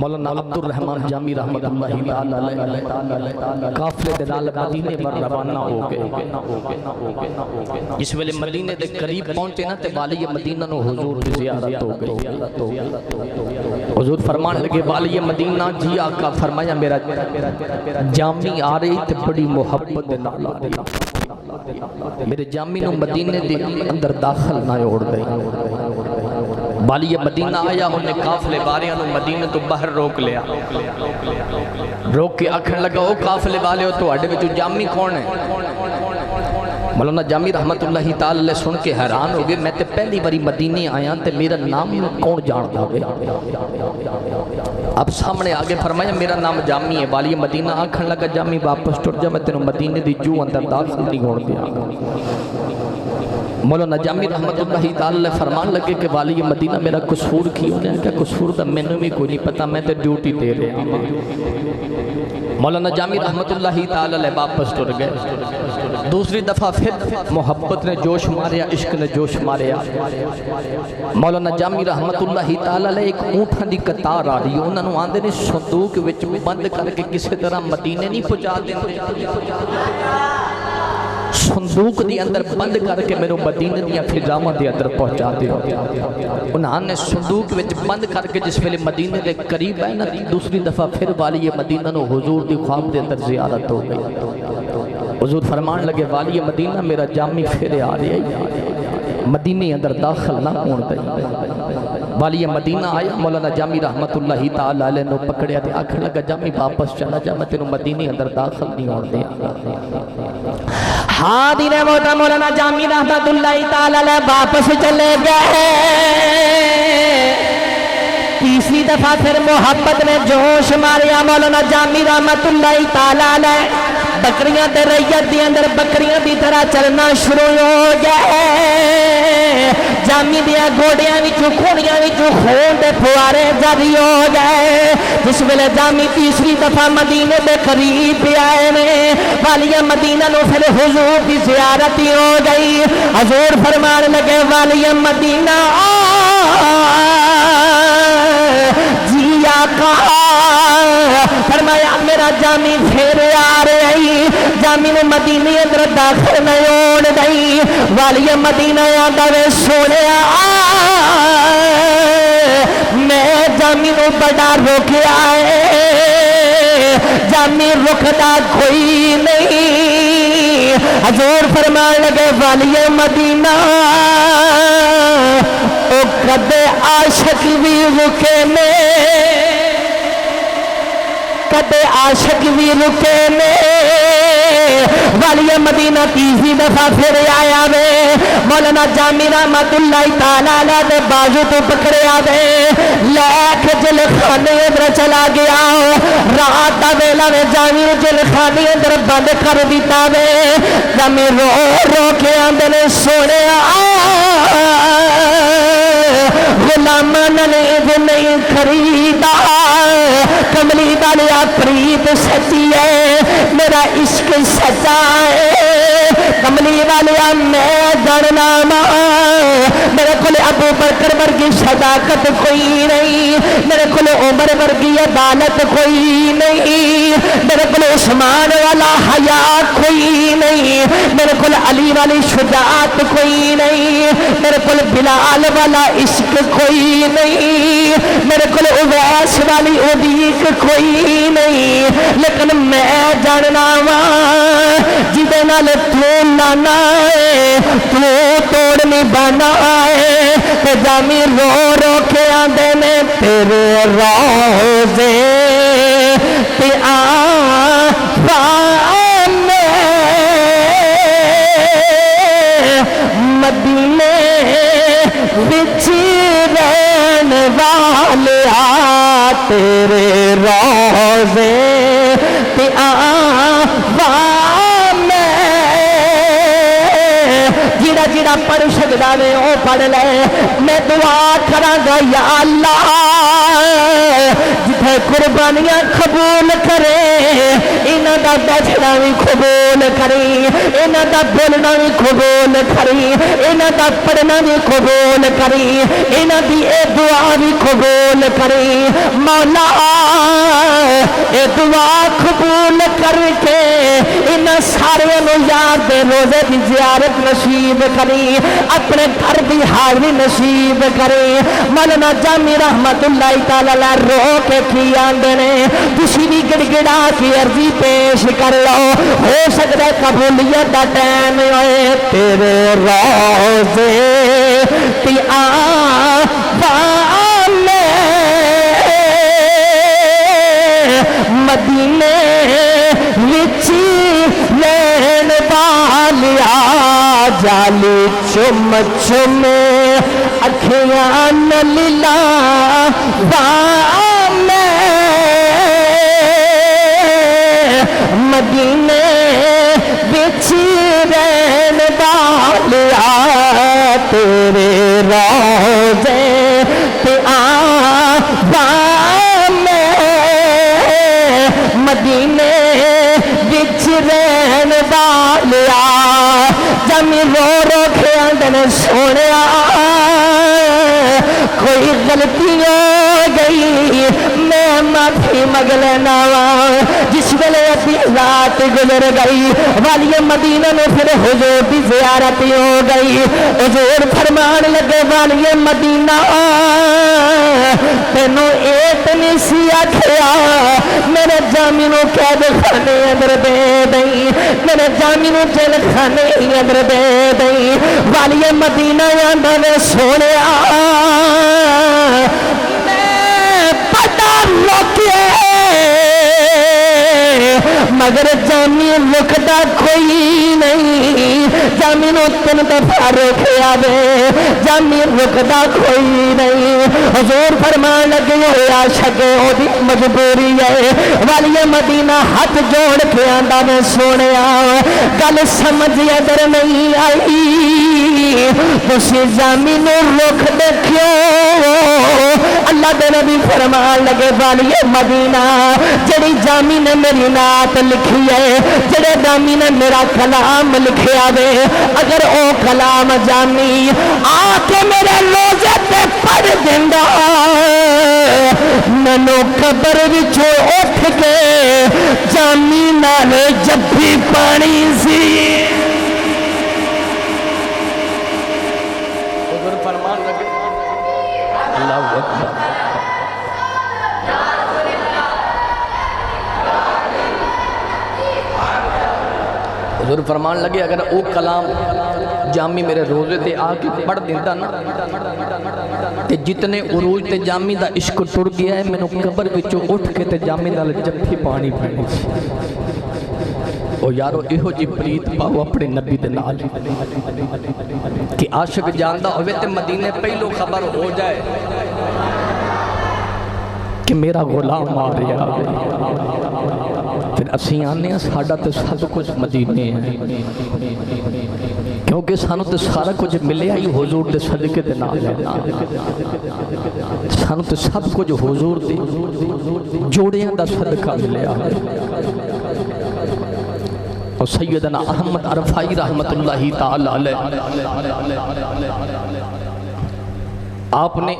مولانا عبدالرحمن جامی رحمت اللہ علیہ قافلے دے نال مدینے پر روانہ ہو گئے. اس ویلے مدینے دے قریب پہنچے نا تے والی مدینہ نو حضور دی زیارت ہو گئی. حضور فرمان لگے والی مدینہ جی آقا فرمایا میرا جامی آ رہی تے بڑی محبت دے نال آ رہی. میرے جامی نو مدینے دے اندر داخل نہ اوڑ گئی. والی مدینہ آیا انہیں قافلے باریاں نو مدینہ تو باہر روک لیا. روک کے آکھن لگا او قافلے والے ہو تو اڈے وچ جامی کون ہے؟ مولانا جامی رحمت اللہ تعالی سن کے حیران ہو گئے. میں تے پہلی باری مدینے آیا تے میرا نام کون جاندا ہوئے؟ اب سامنے آگے فرمایا میرا نام جامی ہے. والی مدینہ آکھن لگا جامی واپس ٹر جا میں تینوں مدینے دی جو اندر داخل نہیں ہون دیا. مولانا جامی رحمت اللہ تعالی فرمان لگے کہ والی مدینہ میرا قصور کی ہونے کیا قصور دا میں نے بھی کوئی نہیں پتا میں تے ڈیوٹی دے رہے ہیں. مولانا جامی رحمت اللہ تعالی واپس ٹر گئے. دوسری دفعہ پھر محبت نے جوش ماریا, عشق نے جوش ماریا. مولانا جامی رحمت اللہ تعالی ایک اونٹاں دی قطار آ رہی ہے. انہاں نوں آندے نے صندوق وچ بند کر کے کسی طرح مدینے نہیں پہنچا دیندے. صندوق دی اندر بند کر کے میرے مدینے دیا فضاواں دے اندر پہنچا دیو. انہاں نے صندوق وچ بند کر کے جس ویلے مدینے دے قریب ہے نا دوسری دفعہ پھر والی مدینہ نو حضور دی خواب دے اندر زیارت ہو گئی. حضور فرمان لگے والی مدینہ میرا جامی پھر آ رہی ہے مدینے اندر داخل نہ ہون دے. والی مدینہ آیا مولانا جامی رحمت اللہ تعالی علیہ نو پکڑیا تے آکھن لگا جامی واپس چلا جا میں تینوں مدینے اندر داخل نہیں ہون دے. حاضر موتا مولانا جامی رحمت اللہ تعالی علیہ واپس چلے گئے. تیسری دفعہ پھر محبت نے جوش ماریا. مولانا جامی رحمت اللہ تعالی علیہ بکریاں دے ریت دی اندر بکریاں دی طرح چلنا شروع ہو گئے. جامی دیا گوڑیاں وچوں کھوڑیاں وچوں خون دے پھوارے جاری ہو گئے. جس ویلے جامی تیسری دفعہ مدینے دے قریب آئے نے والی مدینہ نو پھر حضور دی زیارت ہو گئی. حضور فرمان لگے والی مدینہ جی آقا فرمایا میرا جامی پھر آ رہی. جامی نے مدینے اندر داخل نہیں ہون دئی. والی مدینہ آندا وے سونے میں جامی نو بڑا روکیا ہے. جامی رکدا کوئی نہیں. حضور فرمان لگے والی مدینہ او کدے عاشق بھی رکے نے کدے عاشق بھی رکے نے. والی مدینہ تیسری دفعہ پھر آیا وے. مولانا جامی رحمت اللہ تعالی علیہ دے بازو تو پکڑیا وے لے کے جل خانے اندر چلا گیا. رات دا ویلا وے جامی جل خانے اندر بند کر دیتا وے. جامی رو رو کے آندے نے سونے غلامان نے نہیں خریدا. کملی والیا پریت سچی ہے میرا عشق سچا ہے. کملی والیا میں جاننا میرے کو ابو بکر ورگی صداقت کوئی نہیں. میرے کو عمر ورگی عدالت کوئی نہیں. میرے کو عثمان والا حیا کوئی نہیں. میرے کو علی والی شجاعت کوئی نہیں. میرے کو بلال والا عشق کوئی نہیں. میرے کو اویس والی ادیق کوئی نہیں. لیکن میں جاننا جدے نال تو لانا ہے تو توڑ نہیں بنا ہے. جامی رو رو کے آندے نے تیرے روزے تے آفان مدینے وچ رہن والیا تیرے روزے تے آفان جیڑا جیڑا پڑھ سکدا وے او پڑھ لے. میں دعا کراں گا یا اللہ جتھے قربانیاں قبول کرے ان انہاں دا بیٹھنا بھی قبول کری انہاں دا بولنا بھی قبول کری انہاں دا پڑھنا بھی قبول کری انہاں دی اے دعا بھی قبول کری مولا اے دعا قبول کر کے انہاں سارے نو یاد دے روزے دی زیارت نصیب کری اپنے گھر دی حاضری نصیب کری مولانا جامی رحمت اللہ تعالی علیہ رو کے کی آندے نے تسی بھی گڑگڑا کی عرضی پیش کر لو ہو سکتا ہے قبولیت دا ٹائم ہوئے تیرے روزے تی آوان مدینے وچی لین والیا جالی چم چم اکھیاں نلیلا مدینے بچ رہن والیا تیرے روزے تے آوان مدینے بچ رہن والیا جمی رو رو کے اندر سونیا کوئی غلطی ہو گئی میں معافی مانگ لینا جس ویلے اپنی رات گزر گئی والی مدینہ میں پھر حضور کی زیارت ہو گئی حضور فرمان لگے والی مدینہ تینوں ایک نہیں سی آکھیا میرے جامی نو قید خانے اندر دے دئی میرے جامی نو جیل خانے اندر دے دئی والی مدینہ آندا نے سونیا مگر جامی لکھتا کوئی نہیں جامی نو تن دفعہ روکیا دے جامی لکھتا کوئی نہیں حضور فرمان لگے ہویا شکے ہو دی مجبوری ہے والی مدینہ ہاتھ جوڑ کے آندہ میں سونیا گل سمجھ ادھر نہیں آئی تسی جامی نو روک دے کیوں اللہ دے نبی فرمان لگے والی مدینہ جڑی جامی نے میری نات لکھی ہے جڑے جامی نے میرا کلام لکھیا دے اگر او کلام جامی آکے میرے روزے پہ پڑھ دیندا مینو قبر وچوں اٹھ کے جامی نال جبھی پانی سی حضور فرمان لگے اللہ اکبر حضور فرمان لگے اگر او کلام جامی میرے روزے تے آکے پڑھ دیتا نا تے جتنے عروج تے جامی دا عشق ٹر گیا ہے میں نے قبر وچوں اٹھ کے تے جامی دا جبھی پانی پانی او یارو ایہو جی پریت پاؤ اپنے نبی دے نال کہ عاشق جاندہ ہوئے تے مدینے پہلو خبر ہو جائے کہ میرا غلام آ رہا پھر اسی آنے ہیں ساڑھا تے سب کچھ مدینے ہیں کیونکہ سانو تے سارا کچھ ملے آئی حضور دے صدقے دے نال ہے سانو تے سب کچھ حضور دے جوڑیاں دا صدقہ ملے آئی اور سیدنا احمد عرفائی رحمت اللہ تعالی علیہ آپ نے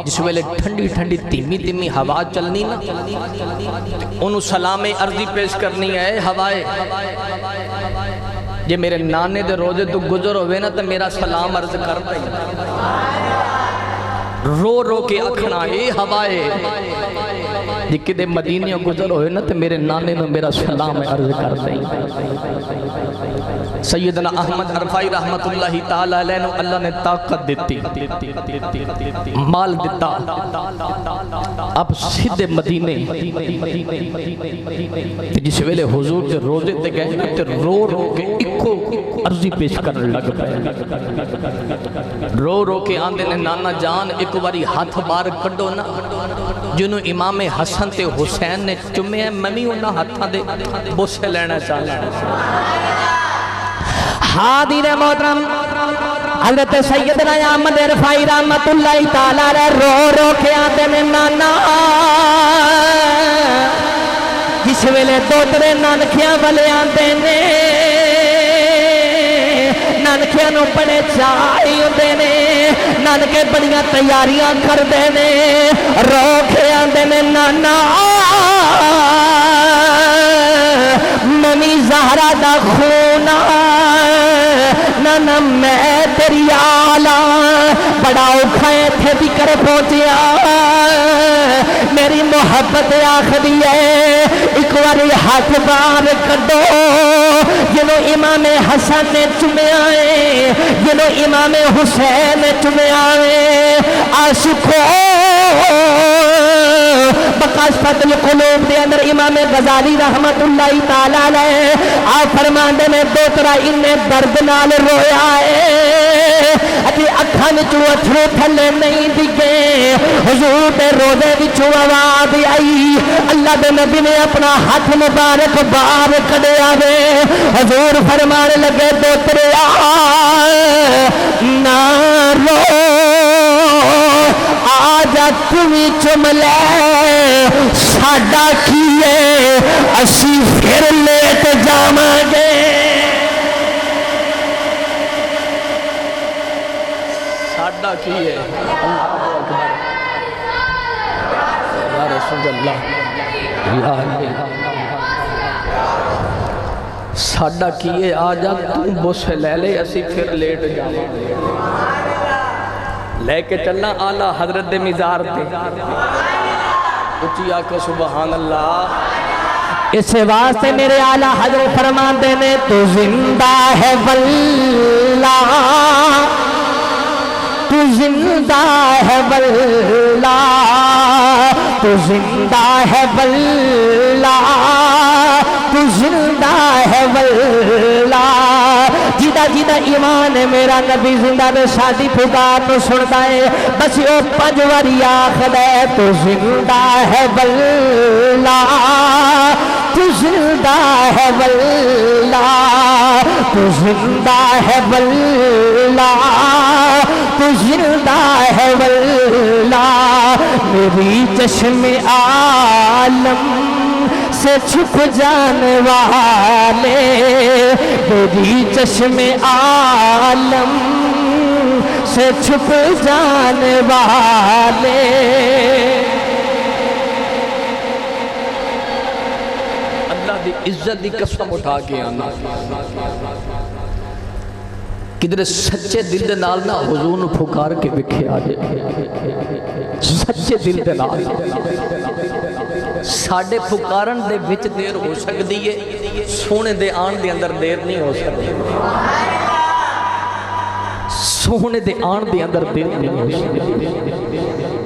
جس ویلے ٹھنڈی ٹھنڈی تیمی تیمی ہوا چلنی نا انہوں سلام عرضی پیش کرنی ہے ہوائے یہ میرے نانے دے روزے تو گزر ہوئے نا تو میرا سلام عرض کر دیں رو رو کے اکھنا اے ہوائے جی کدے مدینیوں گزر ہوئے نا تو میرے نانے نے میرا سلام عرض کر دیں سیدنا احمد عرفائی رحمت اللہ تعالیٰ علیہ نے اللہ نے طاقت دیتی مال دیتا اب سیدھے مدینے جس ویلے حضور کے روزے تے گئے تے رو رو کے اکو عرضی پیش کرنے لگ پائے رو رو کے آندے نے نانا جان ایک باری ہاتھ بار کڈو نا جنہوں امام حسن تے حسین نے چمے ہیں ممی انہاں ہاتھاں دے بوسے لینا چاہنا حاضر محترم حضرت سیدنا احمد عرفائی رحمت اللہ تعالیٰ رو رو کے آتے میں نانا جس ویلے دوترے نانکیاں والے آندے نے نانکیاں نو بڑے چاہی ہوندے نے نانکے بڑیاں تیاریاں کردے نے رو کے آندے نے نانا نمی زہرا دا خونا نانا میں تیری آلا بڑا اوکھائے تھے بھی کر پہنچیا میری محبت آخری ہے ایک باری ہاتھ باہر کڈو جنو امام حسن نے چمیا ہے جنو امام حسین نے چمیا ہے عاشقو بقاشفت القلوب دے اندر امام غزالی رحمت اللہ تعالی علیہ آپ فرماندے میں دوترا انہیں درد نال رویا ہے اتی اکھاں وچوں اتھرو تھلے نہیں ڈگے حضور دے روزے وچوں آواز آئی اللہ دے نبی نے اپنا ہاتھ مبارک باہر کڈیا وے حضور فرمان لگے دوتریا نہ رو آجا تمہیں چم لے ساڈا کیے اسی پھر لیٹ جاواں گے ساڈا کیے یا رسول اللہ یا ساڈا کیے آجا تم بس لے لے اسی پھر لیٹ جاواں گے لے کے چلنا آلہ حضرت مزار تے اچھی آکھو سبحان اللہ اس واسطے میرے اعلیٰ حضرت فرماندے نے تو زندہ ہے واللہ تو زندہ ہے واللہ تو زندہ ہے واللہ تو زندہ ہے واللہ جیدہ جیدہ ایمان ہے میرا نبی زندہ میں شادی پکار تو سنتا ہے بس او پنجواری آخر ہے تو زندہ ہے واللہ تو زندہ ہے واللہ تو زندہ ہے واللہ تو زندہ ہے واللہ میری چشم عالم سے چھپ جانے والے میری چشم عالم سے چھپ جانے والے اللہ دی عزت دی قسم اٹھا کے آنا کدھر سچے دل دے نال نہ حضور نو پھکار کے وکھے آ جائے سچے دل دے نال ساڑھے پھکارن دے وچ دیر ہو سکتی ہے سونے دے آن دے اندر دیر نہیں ہو سکتی سونے دے آن دے اندر دیر نہیں ہو سکتی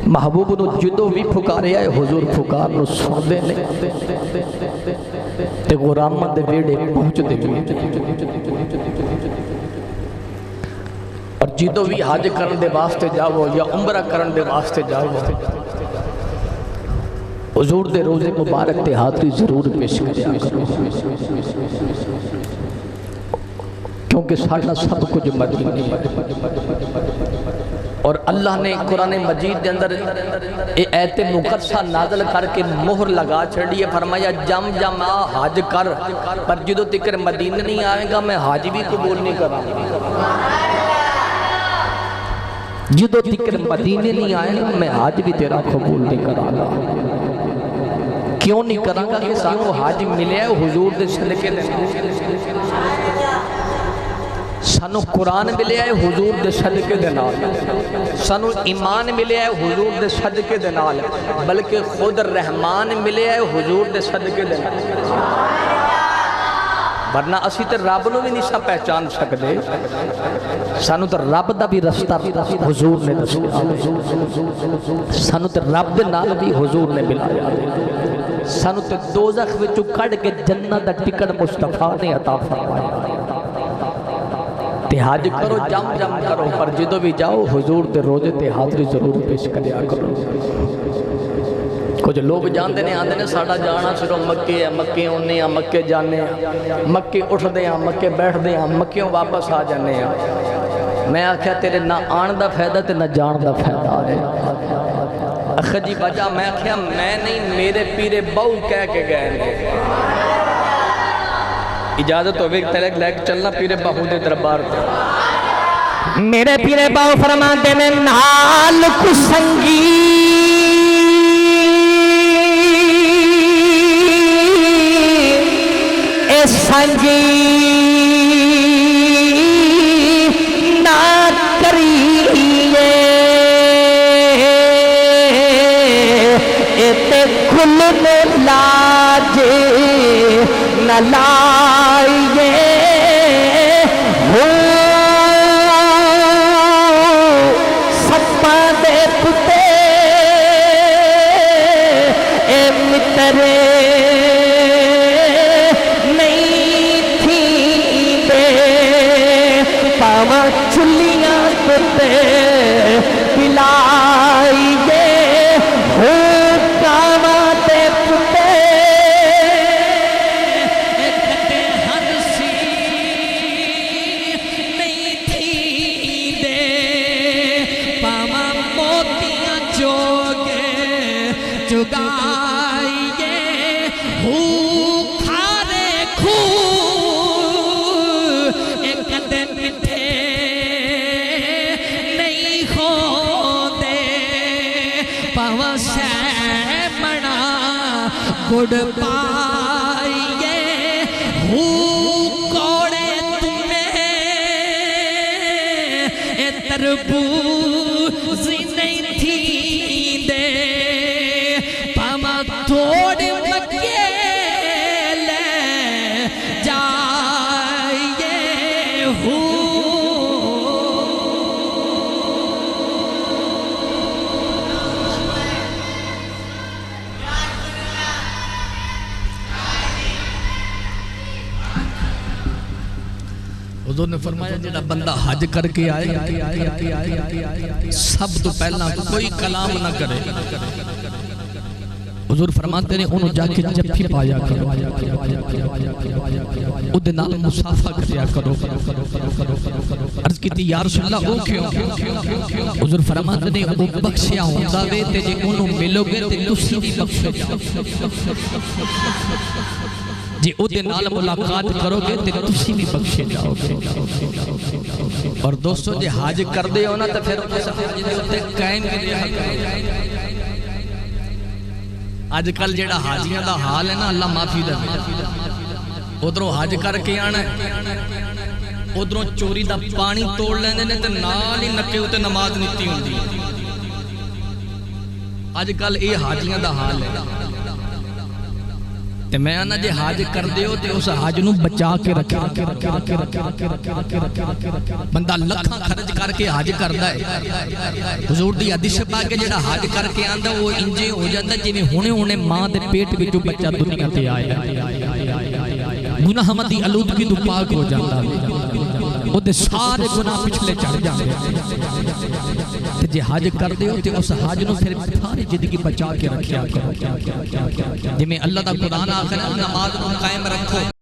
محبوب نو جدو بھی پھکارے آئے حضور پھکار نو سن دے نہیں تے غرامت دے بیڑے پہنچ دے اور جدو بھی حج کرن دے واسطے جاؤ یا عمرہ کرن دے واسطے جاؤ حضور دے روزے مبارک تے حاضری ضرور پیش کریا کرو کیونکہ ساڑھا سب کچھ مدینہ اور اللہ نے قرآن مجید دے اندر ایت مقدسہ نازل کر کے مہر لگا چھڑی ہے فرمایا جم جم آ حج کر پر جدو تکر مدینہ نہیں آئے گا میں حج بھی قبول نہیں کرا جدو تکر مدینہ نہیں آئے گا میں حج بھی تیرا قبول نہیں کرا گا کیوں نہیں کرا گا کہ سانو حج ملے ہے حضور دے صدقے دے سانو قرآن ملے ہے حضور دے صدقے دے نال سانو ایمان ملے ہے حضور دے صدقے دے نال بلکہ خود رحمان ملے ہے حضور دے صدقے دے نال ورنہ اسی تے رب نو بھی نہیں سا پہچان سکدے سانو تے رب دا بھی رستہ حضور نے دسیا سانو تے رب دے نال بھی حضور نے ملایا سانو تے دوزخ وچوں کڈ کے جنت دا ٹکٹ مصطفیٰ نے عطا فرمایا تے حج کرو جم جم کرو پر جدو بھی جاؤ حضور دے روزے تے حاضری ضرور پیش کریا کرو کچھ لوگ جاندے نے آندے نے ساڑھا جانا صرف مکے ہیں مکے ہونے ہیں مکے جانے ہیں مکے اٹھ دے ہیں مکے بیٹھ دے ہیں مکیوں واپس آ جانے ہیں میں آکھیا تیرے نہ آن دا فائدہ تے نہ جان دا فائدہ ہے خجی وجہ میں کیا میں نہیں میرے پیرے بہو کہہ کے گئے نے اجازت ہوئے تلک لے کے چلنا پیرے بہو دے دربار تے میرے پیرے بہو فرماتے میں نال کسنگی اے سنگی نہ کریے اے تے کھل میں لاجے نہ لائیے ہو سپا دے پتے اے مترے نہیں تھی دے پاوا چلیاں پتے پلائیے ہو کاما دے پتے چگائیے کھارے کھو ایک دن مٹھے نہیں ہوندے پاوا سے منا گڑ پائیے کوڑے تمہیں اے تربوز نہیں تھی دے توڑ مکے لے جائیے ہوں حضور نے فرمایا جڑا بندہ حج کر کے آئے سب تو پہلا کوئی کلام نہ کرے حضور فرماتے نے انہوں جا کے جفی پایا کرو ادھے نال مصافہ کریا کرو عرض کی تھی یا رسول اللہ او کیوں حضور فرماتے نے او بخشیا ہوندہ وے تے جے انہوں ملو گے تے تسی بھی بخشو جی ادھے نال ملاقات کرو گے تے تسی بھی بخشے جاؤ گے اور دوستو جے حاج کر دے ہونا تو پھر ادھے قائم کے لئے حق کرو آج کل جیڑا حاجیاں دا حال ہے نا اللہ معافی دے ادھروں حج کر کے آنا ہے ادھروں چوری دا پانی توڑ لینے نے تے نال ہی نکے ہوتے نماز نیتی ہوندی آج کل اے حاجیاں دا حال ہے تے میں آنا جے حج کر دے ہو تے اس حج نو بچا کے رکھے بندہ لکھاں خرچ کر کے حج کردا ہے حضور دی حدیث پاک کے جڑا حج کر کے آندا وہ انجے ہو جاندا جویں ہونے ماں دے پیٹ وچوں بچہ دنیا تے آیا گناہ دی آلودگی تو پاک ہو جاندا او دے سارے گناہ پچھلے چڑھ جاندے تے جے حج کر دے ہو تے اس حج نو پھر ساری زندگی بچا کے رکھیا کرو جویں اللہ دا قرآن آخر نماز کو قائم رکھو